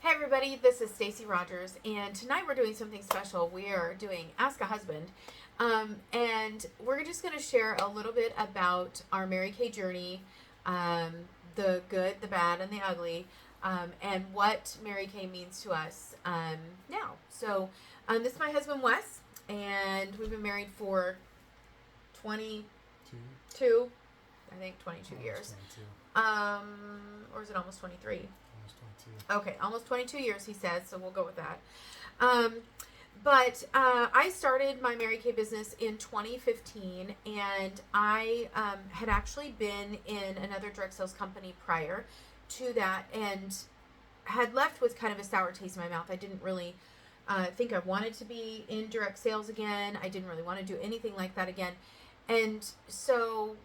Hey everybody, this is Stacy Rogers, and tonight we're doing something special. We are doing Ask a Husband, and we're just going to share a little bit about our Mary Kay journey, the good, the bad, and the ugly, and what Mary Kay means to us now. So, this is my husband Wes, and we've been married for 22, I think 22 years. 22. Or is it almost 23? Okay, almost 22 years, he says, so we'll go with that. But I started my Mary Kay business in 2015, and I had actually been in another direct sales company prior to that and had left with kind of a sour taste in my mouth. I didn't really think I wanted to be in direct sales again. I didn't really want to do anything like that again. And so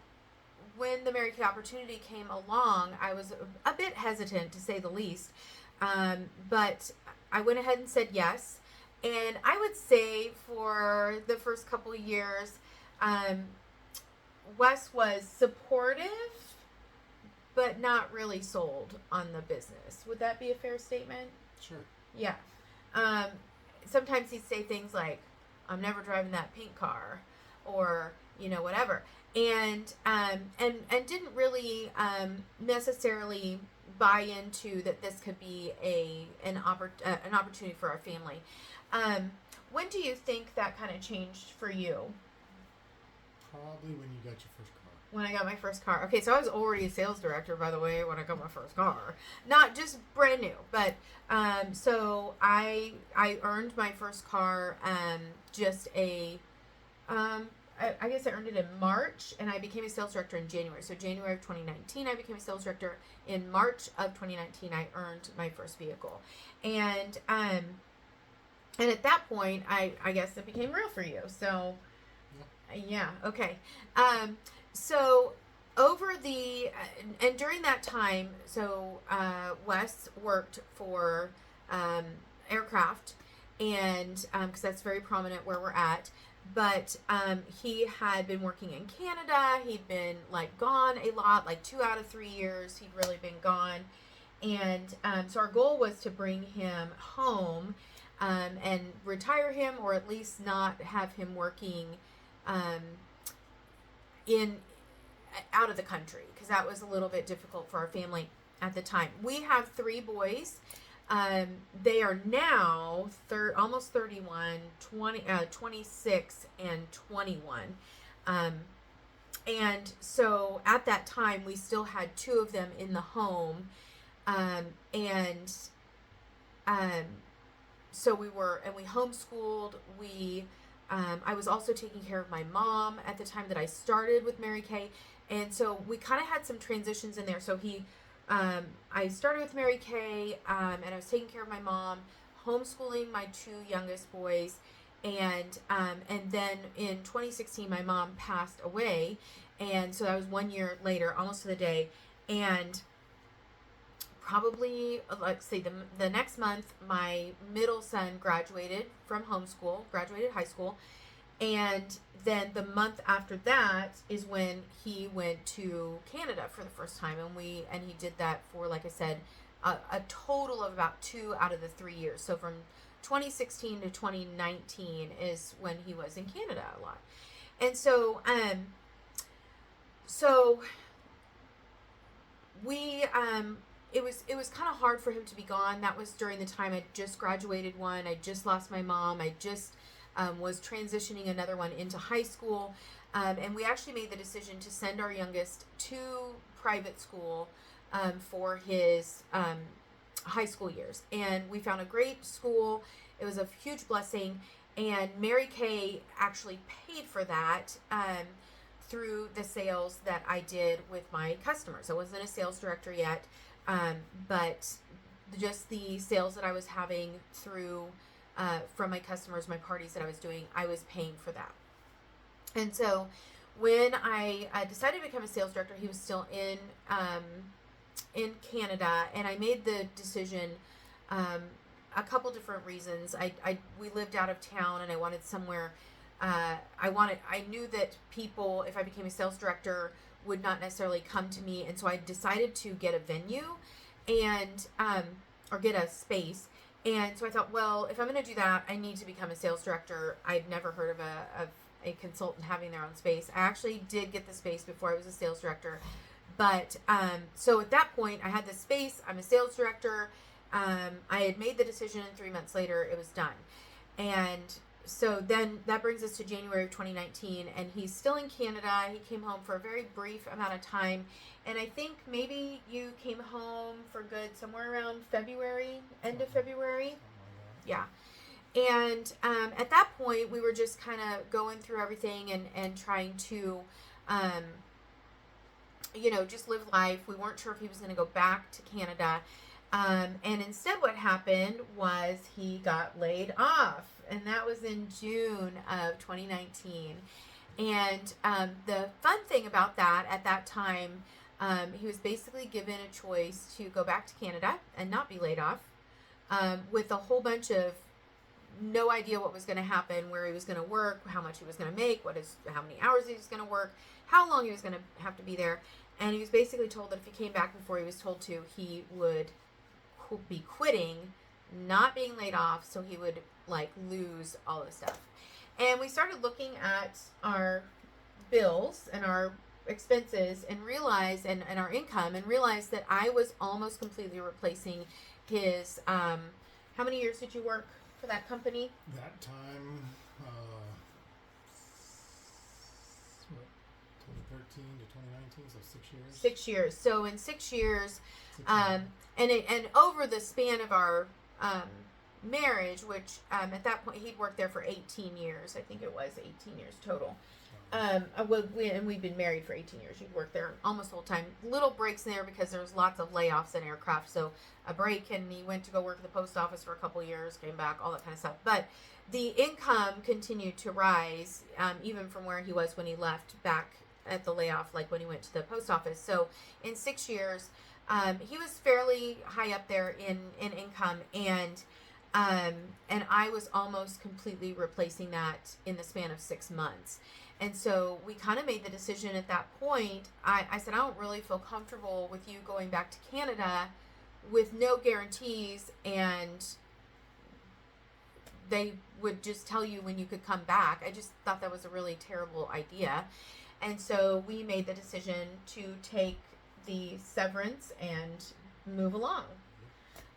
when the Mary Kay opportunity came along, I was a bit hesitant, to say the least. But I went ahead and said yes. And I would say for the first couple of years, Wes was supportive, but not really sold on the business. Would that be a fair statement? Sure. Yeah. Sometimes he'd say things like, "I'm never driving that pink car," or, whatever. And didn't really necessarily buy into that this could be an opportunity for our family. When do you think that kind of changed for you? Probably when you got your first car. When I got my first car. Okay, so I was already a sales director, by the way, when I got my first car. Not just brand new, but so I earned my first car I guess I earned it in March, and I became a sales director in January. So January of 2019, I became a sales director. In March of 2019, I earned my first vehicle. And at that point, I guess it became real for you. So, yeah, okay. So over and during that time, so Wes worked for aircraft, and because that's very prominent where we're at. But he had been working in Canada. He'd been gone a lot, 2 out of 3 years. He'd really been gone. And so our goal was to bring him home and retire him, or at least not have him working out of the country, because that was a little bit difficult for our family at the time. We have 3 boys. They are now almost 31, 26, and 21. And so at that time, we still had 2 of them in the home. So we homeschooled. I was also taking care of my mom at the time that I started with Mary Kay. And so we kind of had some transitions in there. So I started with Mary Kay, and I was taking care of my mom, homeschooling my 2 youngest boys, and then in 2016, my mom passed away, and so that was 1 year later, almost to the day, and probably, the next month, my middle son graduated from graduated high school, and then the month after that is when he went to Canada for the first time, and he did that for, like I said, a total of about 2 out of the 3 years. So from 2016 to 2019 is when he was in Canada a lot. And so we it was kind of hard for him to be gone. That was during the time I just graduated one. I just lost my mom. I just was transitioning another one into high school, and we actually made the decision to send our youngest to private school for his high school years, and we found a great school. It was a huge blessing, and Mary Kay actually paid for that through the sales that I did with my customers. I wasn't a sales director yet, but just the sales that I was having through from my customers, my parties that I was doing, I was paying for that. And so when I decided to become a sales director, he was still in Canada, and I made the decision a couple different reasons. We lived out of town, and I wanted somewhere. I knew that people, if I became a sales director, would not necessarily come to me, and so I decided to get a venue, and or get a space. And so I thought, well, if I'm going to do that, I need to become a sales director. I'd never heard of a consultant having their own space. I actually did get the space before I was a sales director. But so at that point, I had the space. I'm a sales director. I had made the decision, and 3 months later, it was done. And so then that brings us to January of 2019, and he's still in Canada. He came home for a very brief amount of time. And I think maybe you came home for good somewhere around February, end of February. Yeah. And at that point, we were just kind of going through everything and trying to, just live life. We weren't sure if he was going to go back to Canada. And instead what happened was he got laid off. And that was in June of 2019. And the fun thing about that, at that time, he was basically given a choice to go back to Canada and not be laid off, with a whole bunch of no idea what was going to happen, where he was going to work, how much he was going to make, how many hours he was going to work, how long he was going to have to be there. And he was basically told that if he came back before he was told to, he would be quitting, not being laid off, so he would lose all this stuff. And we started looking at our bills and our expenses and realized, and our income, and realized that I was almost completely replacing his, how many years did you work for that company? That time, 2013 to 2019, so 6 years. 6 years. So in 6 years, 6 years. and over the span of our marriage, which at that point he'd worked there for 18 years. I think it was 18 years total. We'd been married for 18 years. You'd worked there almost the whole time. Little breaks in there because there was lots of layoffs in aircraft. So a break, and he went to go work at the post office for a couple of years, came back, all that kind of stuff. But the income continued to rise, even from where he was when he left back at the layoff, like when he went to the post office. So in 6 years, he was fairly high up there in income, and I was almost completely replacing that in the span of 6 months. And so we kind of made the decision at that point. I said, I don't really feel comfortable with you going back to Canada with no guarantees, and they would just tell you when you could come back. I just thought that was a really terrible idea. And so we made the decision to take the severance and move along.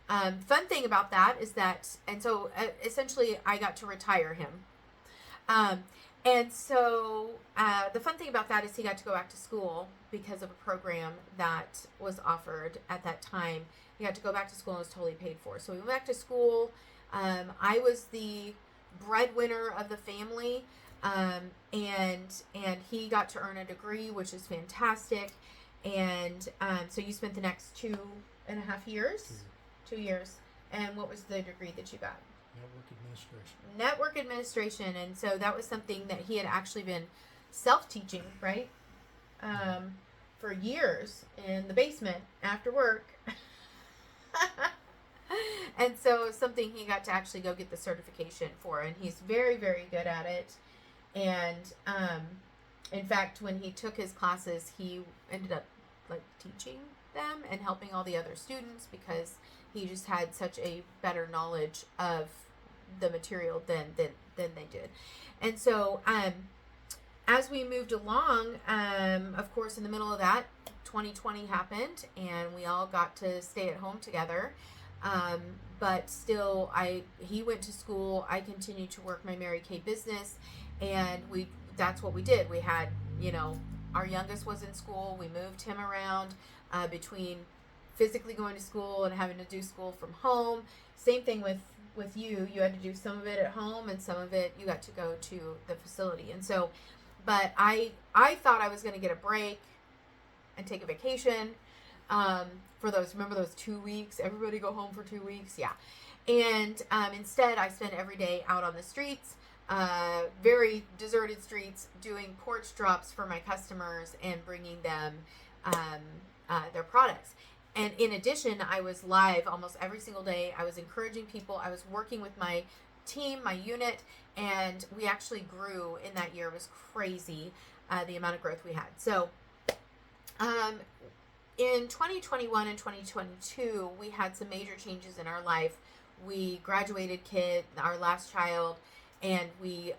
Fun thing about that is that, and so essentially I got to retire him. And so the fun thing about that is he got to go back to school because of a program that was offered at that time. He got to go back to school and was totally paid for. So we went back to school. I was the breadwinner of the family, and he got to earn a degree, which is fantastic. And so you spent the next 2.5 years? 2 years. And what was the degree that you got? Network administration. And so that was something that he had actually been self-teaching, right? For years in the basement after work. And so something he got to actually go get the certification for, and he's very, very good at it. And in fact, when he took his classes, he ended up teaching them and helping all the other students because he just had such a better knowledge of the material than they did. And so as we moved along, of course, in the middle of that, 2020 happened, and we all got to stay at home together. But still, he went to school. I continued to work my Mary Kay business, and that's what we did. We had, our youngest was in school. We moved him around between physically going to school and having to do school from home. Same thing with you. You had to do some of it at home, and some of it you got to go to the facility. And so, but I thought I was going to get a break and take a vacation. For remember those 2 weeks? Everybody go home for 2 weeks? Yeah. And instead, I spent every day out on the streets, very deserted streets, doing porch drops for my customers and bringing them their products. And in addition, I was live almost every single day. I was encouraging people. I was working with my team, my unit, and we actually grew in that year. It was crazy, the amount of growth we had. So, in 2021 and 2022, we had some major changes in our life. We graduated our last child, and we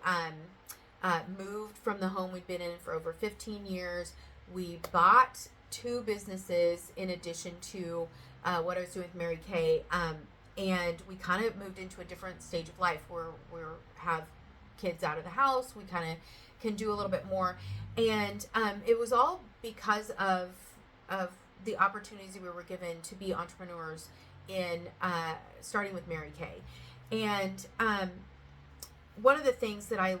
moved from the home we'd been in for over 15 years. We bought 2 businesses in addition to what I was doing with Mary Kay. And we kind of moved into a different stage of life where we have kids out of the house. We kind of can do a little bit more. And it was all because of the opportunities we were given to be entrepreneurs in starting with Mary Kay. And one of the things that I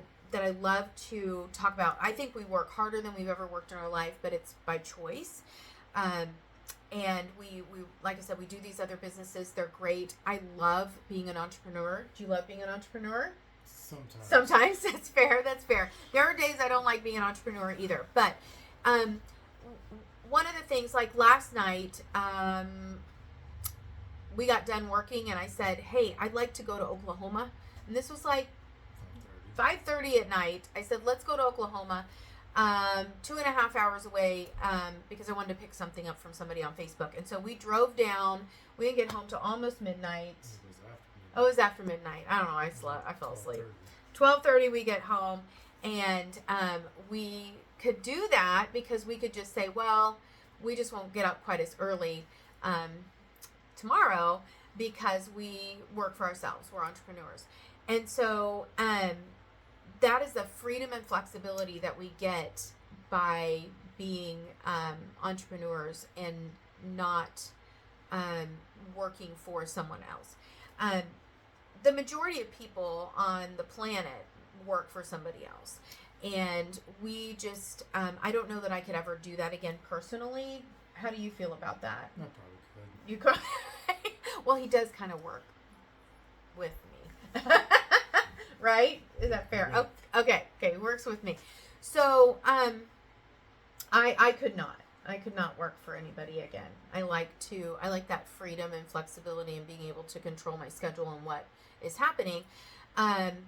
love to talk about, I think we work harder than we've ever worked in our life, but it's by choice. And we like I said, we do these other businesses. They're great. I love being an entrepreneur. Do you love being an entrepreneur? Sometimes. That's fair. There are days I don't like being an entrepreneur either. But one of the things, like last night, we got done working and I said, hey, I'd like to go to Oklahoma. And this was like 5:30 at night. I said, let's go to Oklahoma. 2.5 hours away, because I wanted to pick something up from somebody on Facebook. And so we drove down. We didn't get home till almost midnight. It was after midnight. I don't know. I fell asleep. 12:30 we get home, and we could do that because we could just say, well, we just won't get up quite as early tomorrow because we work for ourselves. We're entrepreneurs. And so that is the freedom and flexibility that we get by being entrepreneurs and not working for someone else. The majority of people on the planet work for somebody else. And we just, I don't know that I could ever do that again personally. How do you feel about that? I probably could. You could? Well, he does kind of work with me. Right? Is that fair? Yeah. Oh, okay. He works with me. So, I could not. I could not work for anybody again. I like that freedom and flexibility and being able to control my schedule and what is happening. And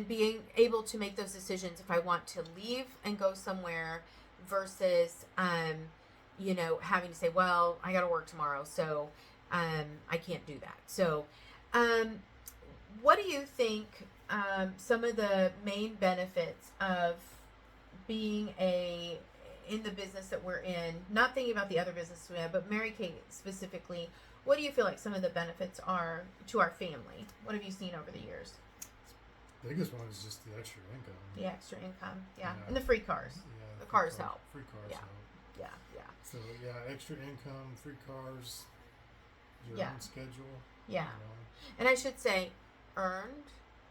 being able to make those decisions if I want to leave and go somewhere versus, having to say, well, I got to work tomorrow, so I can't do that. So, what do you think some of the main benefits of being in the business that we're in, not thinking about the other businesses we have, but Mary Kay specifically, what do you feel like some of the benefits are to our family? What have you seen over the years? The biggest one is just the extra income. The extra income, yeah. And the free cars. Yeah, the cars help. Free cars Yeah. help. Yeah. So, extra income, free cars, your Yeah. own schedule. Yeah. And I should say, earned.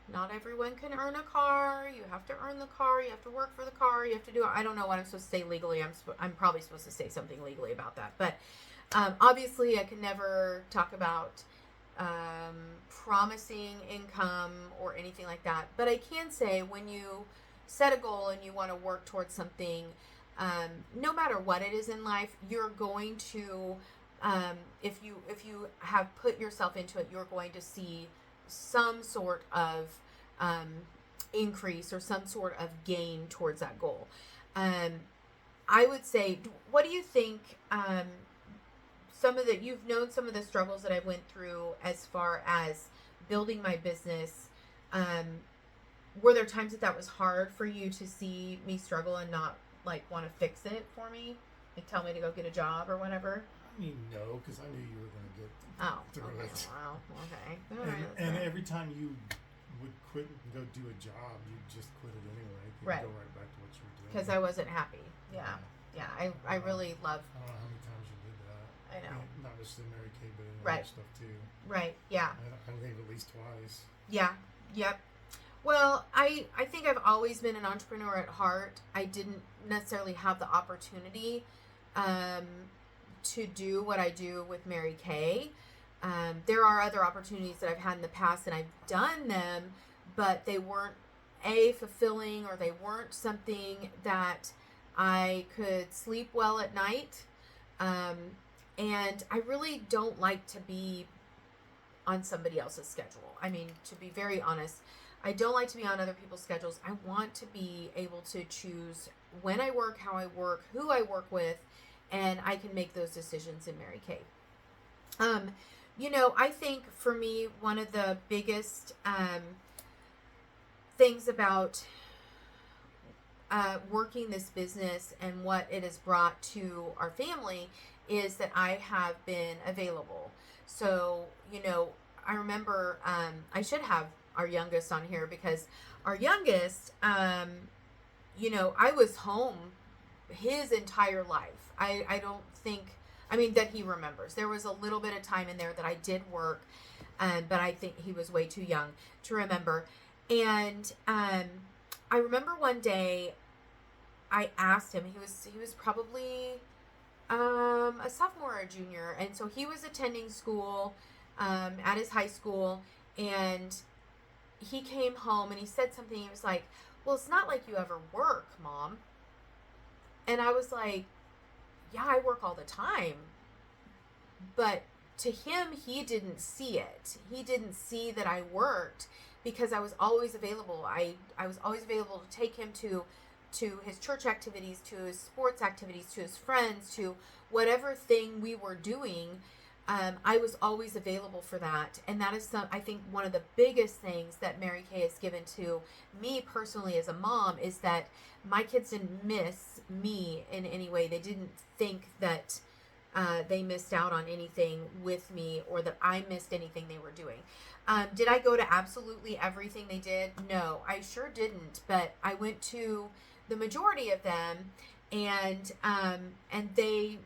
Not everyone can earn a car. You have to earn the car. You have to work for the car. You have to do. I don't know what I'm supposed to say legally. I'm probably supposed to say something legally about that. But obviously, I can never talk about promising income or anything like that. But I can say when you set a goal and you want to work towards something, no matter what it is in life, you're going to, if you have put yourself into it, you're going to see some sort of increase or some sort of gain towards that goal. I would say, what do you think? You've known some of the struggles that I went through as far as building my business. Were there times that was hard for you to see me struggle and not like want to fix it for me? Like tell me to go get a job or whatever? I mean, no, because I knew you were going to get through okay. it. Wow. Okay. All right, And fair. every time you would quit and go do a job, you just quit it anyway. You'd Right. go right back to what you were doing. Because I wasn't happy. Yeah. I really love. I don't know how many times you did that. I know. Not just in Mary Kay, but in Right. other stuff too. Right. Yeah. I think at least twice. Yeah. Yep. Well, I think I've always been an entrepreneur at heart. I didn't necessarily have the opportunity to do what I do with Mary Kay. There are other opportunities that I've had in the past and I've done them, but they weren't fulfilling, or they weren't something that I could sleep well at night. And I really don't like to be on somebody else's schedule. I mean, to be very honest, I don't like to be on other people's schedules. I want to be able to choose when I work, how I work, who I work with, and I can make those decisions in Mary Kay. I think for me, one of the biggest things about working this business and what it has brought to our family is that I have been available. So, I remember I should have our youngest on here, because our youngest, I was home his entire life. I don't think, that he remembers. There was a little bit of time in there that I did work, but I think he was way too young to remember. And I remember one day I asked him, he was probably a sophomore or a junior, and so he was attending school at his high school, and he came home and he said something. He was like, well, it's not like you ever work, Mom. And I was like, yeah, I work all the time. But to him, he didn't see it. He didn't see that I worked, because I was always available. I was always available to take him to his church activities, to his sports activities, to his friends, to whatever thing we were doing. I was always available for that. And that is I think one of the biggest things that Mary Kay has given to me personally as a mom, is that my kids didn't miss me in any way. They didn't think that they missed out on anything with me, or that I missed anything they were doing. Did I go to absolutely everything they did? No, I sure didn't. But I went to the majority of them, and they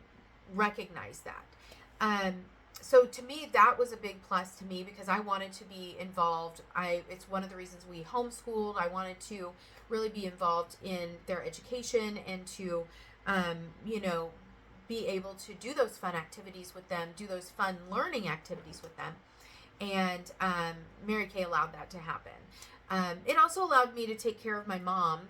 recognized that. So to me, that was a big plus to me, because I wanted to be involved. It's one of the reasons we homeschooled. I wanted to really be involved in their education, and to, be able to do those fun activities with them, do those fun learning activities with them. And Mary Kay allowed that to happen. It also allowed me to take care of my mom.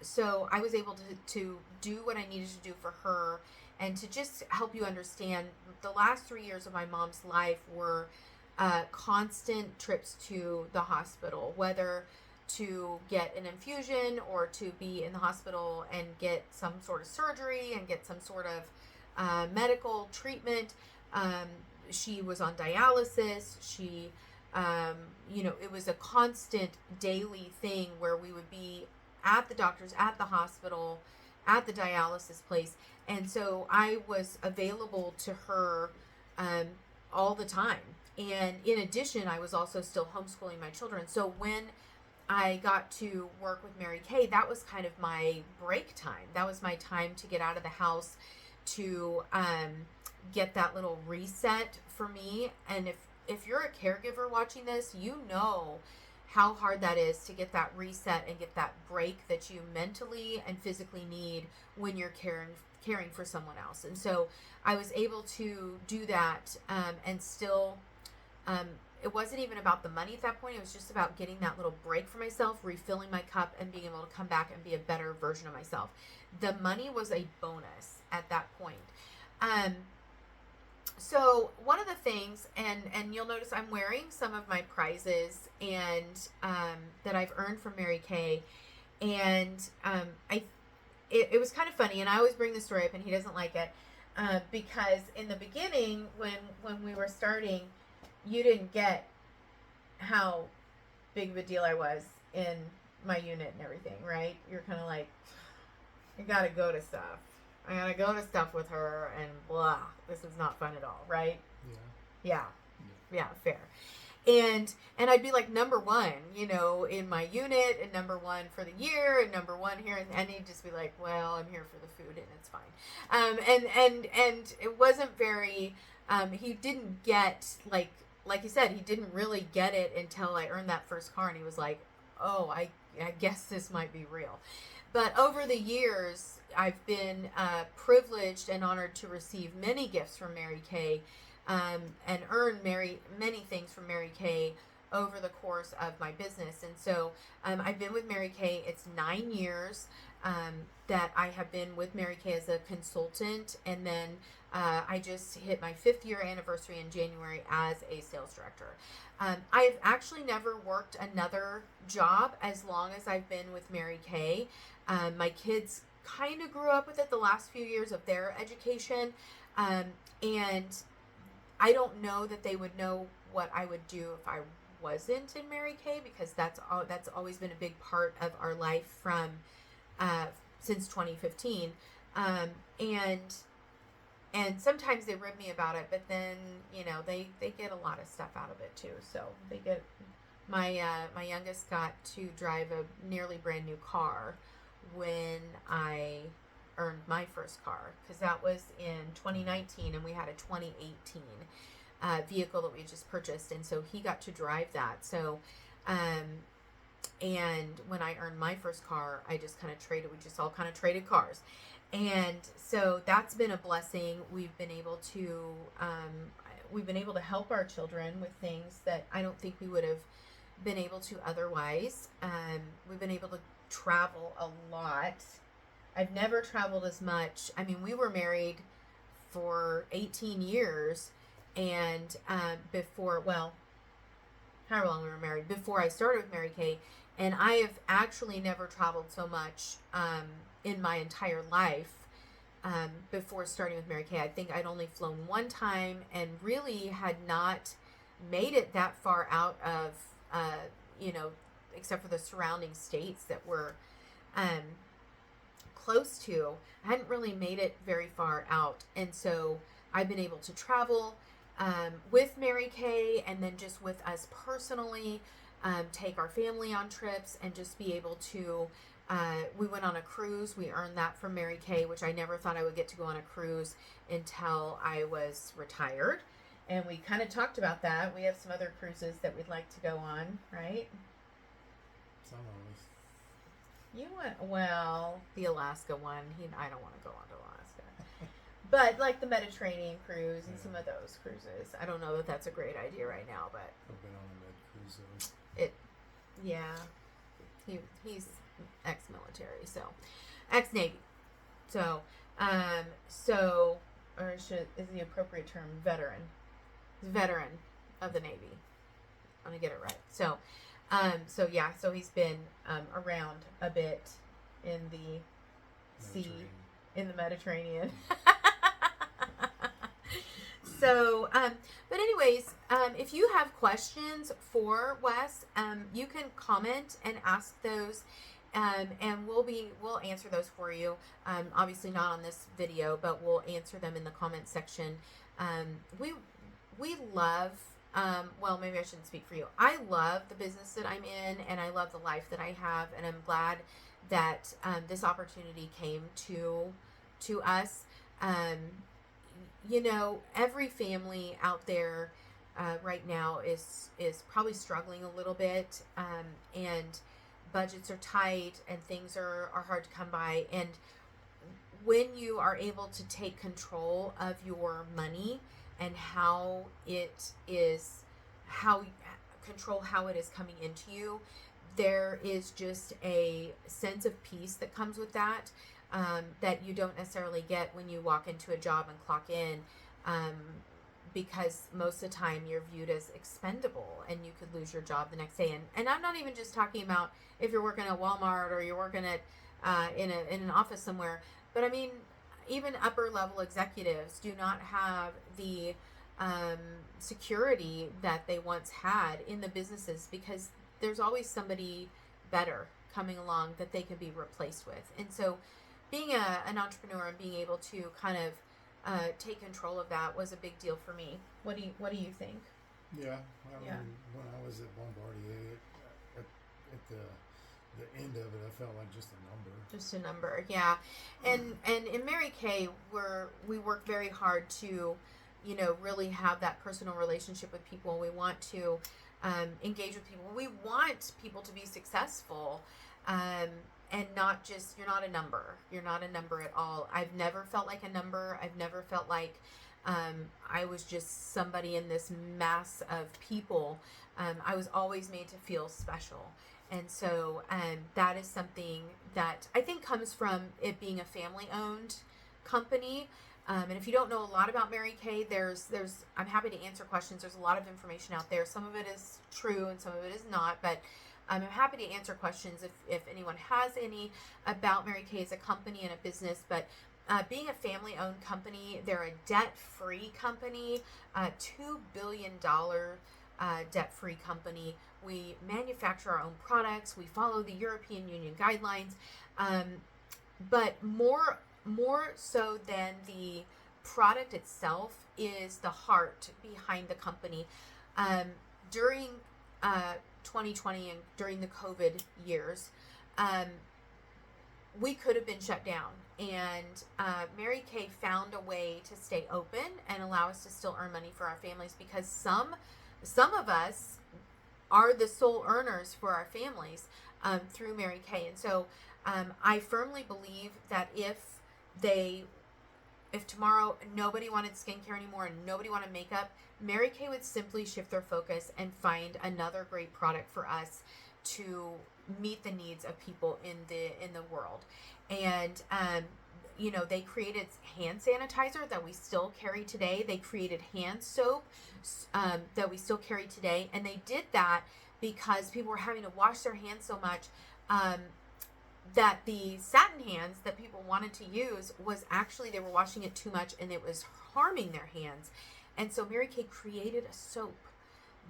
So I was able to do what I needed to do for her. And to just help you understand, the last 3 years of my mom's life were constant trips to the hospital, whether to get an infusion or to be in the hospital and get some sort of surgery and get some sort of medical treatment. She was on dialysis. She, it was a constant daily thing where we would be at the doctor's, at the hospital, at the dialysis place. And so I was available to her all the time. And in addition, I was also still homeschooling my children. So when I got to work with Mary Kay, that was kind of my break time. That was my time to get out of the house, to get that little reset for me. And if you're a caregiver watching this, you know how hard that is to get that reset and get that break that you mentally and physically need when you're caring for someone else. And so I was able to do that, and still, it wasn't even about the money at that point. It was just about getting that little break for myself, refilling my cup, and being able to come back and be a better version of myself. The money was a bonus at that point. So one of the things, and you'll notice I'm wearing some of my prizes and that I've earned from Mary Kay, and it was kind of funny, and I always bring this story up, and he doesn't like it, because in the beginning, when we were starting, you didn't get how big of a deal I was in my unit and everything, right? You're kind of like, I gotta go to stuff. I gotta go to stuff with her, and blah. This is not fun at all, right? Yeah, fair. And I'd be like number one, in my unit, and number one for the year, and number one here, and he'd just be like, well, I'm here for the food, and it's fine. And it wasn't very. He didn't get like you said, he didn't really get it until I earned that first car, and he was like, oh, I guess this might be real. But over the years, I've been privileged and honored to receive many gifts from Mary Kay, and earn many things from Mary Kay over the course of my business. And so I've been with Mary Kay. It's 9 years that I have been with Mary Kay as a consultant, and then I just hit my 5th year anniversary in January as a sales director. I've actually never worked another job as long as I've been with Mary Kay. My kids kind of grew up with it the last few years of their education. And I don't know that they would know what I would do if I wasn't in Mary Kay, because that's always been a big part of our life from since 2015. And sometimes they rib me about it, but then they get a lot of stuff out of it too. So they get my youngest got to drive a nearly brand new car when I earned my first car, because that was in 2019 and we had a 2018 vehicle that we just purchased, and so he got to drive that. So and when I earned my first car, I just kind of we just all kind of traded cars. And so that's been a blessing. We've been able to help our children with things that I don't think we would have been able to otherwise. We've been able to travel a lot. I've never traveled as much. I mean, we were married for 18 years, and however long we were married, before I started with Mary Kay, and I have actually never traveled so much in my entire life before starting with Mary Kay. I think I'd only flown one time and really had not made it that far out of, except for the surrounding states that were close to. I hadn't really made it very far out. And so I've been able to travel with Mary Kay, and then just with us personally, take our family on trips, and just be able to we went on a cruise. We earned that from Mary Kay, which I never thought I would get to go on a cruise until I was retired. And we kind of talked about that. We have some other cruises that we'd like to go on, right? Some of us. You went, the Alaska one. I don't want to go on to Alaska. But like the Mediterranean cruise and some of those cruises. I don't know that that's a great idea right now, but I've been on a med cruise. He's ex-military, so ex-Navy. So, is the appropriate term veteran? Veteran of the Navy. I'm gonna get it right. So he's been around a bit in the sea, in the Mediterranean. So, but anyways, if you have questions for Wes, you can comment and ask those, and we'll answer those for you. Obviously not on this video, but we'll answer them in the comment section. We love, maybe I shouldn't speak for you. I love the business that I'm in, and I love the life that I have, and I'm glad that this opportunity came to us. Every family out there right now is probably struggling a little bit, and budgets are tight, and things are hard to come by. And when you are able to take control of your money and how it is coming into you, there is just a sense of peace that comes with that. That you don't necessarily get when you walk into a job and clock in, because most of the time you're viewed as expendable, and you could lose your job the next day. And I'm not even just talking about if you're working at Walmart or you're working at in an office somewhere, but I mean, even upper level executives do not have the security that they once had in the businesses, because there's always somebody better coming along that they can be replaced with. And so being an entrepreneur and being able to kind of take control of that was a big deal for me. What do you think? Yeah. When I was at Bombardier, at the end of it, I felt like just a number. Just a number, yeah. And in Mary Kay, we work very hard to, really have that personal relationship with people. We want to engage with people. We want people to be successful. And not just, you're not a number. You're not a number at all. I've never felt like a number. I've never felt like I was just somebody in this mass of people. I was always made to feel special. And so that is something that I think comes from it being a family-owned company. And if you don't know a lot about Mary Kay, I'm happy to answer questions. There's a lot of information out there. Some of it is true and some of it is not. But I'm happy to answer questions if anyone has any about Mary Kay as a company and a business. But being a family-owned company, they're a debt-free company, $2 billion debt-free company. We manufacture our own products. We follow the European Union guidelines. But more so than the product itself is the heart behind the company. During 2020 and during the COVID years, we could have been shut down, and Mary Kay found a way to stay open and allow us to still earn money for our families, because some of us are the sole earners for our families through Mary Kay. And so I firmly believe that if tomorrow nobody wanted skincare anymore and nobody wanted makeup, Mary Kay would simply shift their focus and find another great product for us to meet the needs of people in the world. And they created hand sanitizer that we still carry today. They created hand soap that we still carry today, and they did that because people were having to wash their hands so much that the satin hands that people wanted to use was actually, they were washing it too much and it was harming their hands. And so Mary Kay created a soap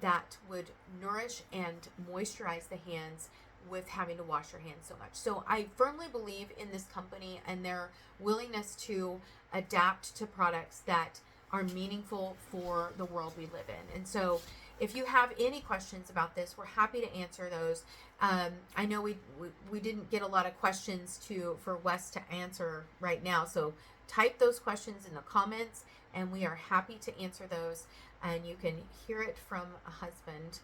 that would nourish and moisturize the hands with having to wash your hands so much. So I firmly believe in this company and their willingness to adapt to products that are meaningful for the world we live in. And so if you have any questions about this, we're happy to answer those. I know we didn't get a lot of questions for Wes to answer right now, so type those questions in the comments and we are happy to answer those, and you can hear it from a husband.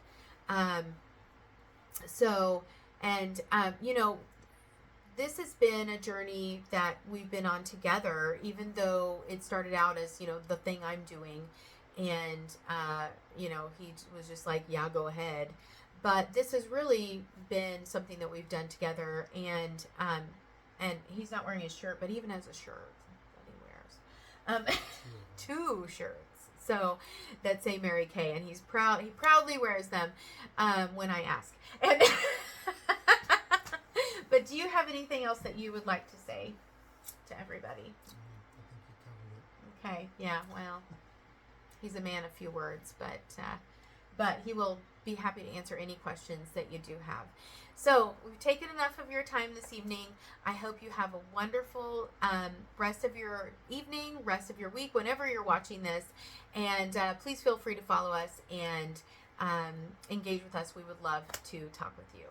This has been a journey that we've been on together, even though it started out as, the thing I'm doing. And, he was just like, yeah, go ahead. But this has really been something that we've done together. And he's not wearing his shirt, but he even has a shirt that he wears. 2 shirts. So that say Mary Kay, and he proudly wears them when I ask. And but do you have anything else that you would like to say to everybody? I think you covered it. Okay, yeah, well, he's a man of few words, but he will be happy to answer any questions that you do have. So we've taken enough of your time this evening. I hope you have a wonderful rest of your evening, rest of your week, whenever you're watching this. And please feel free to follow us and engage with us. We would love to talk with you.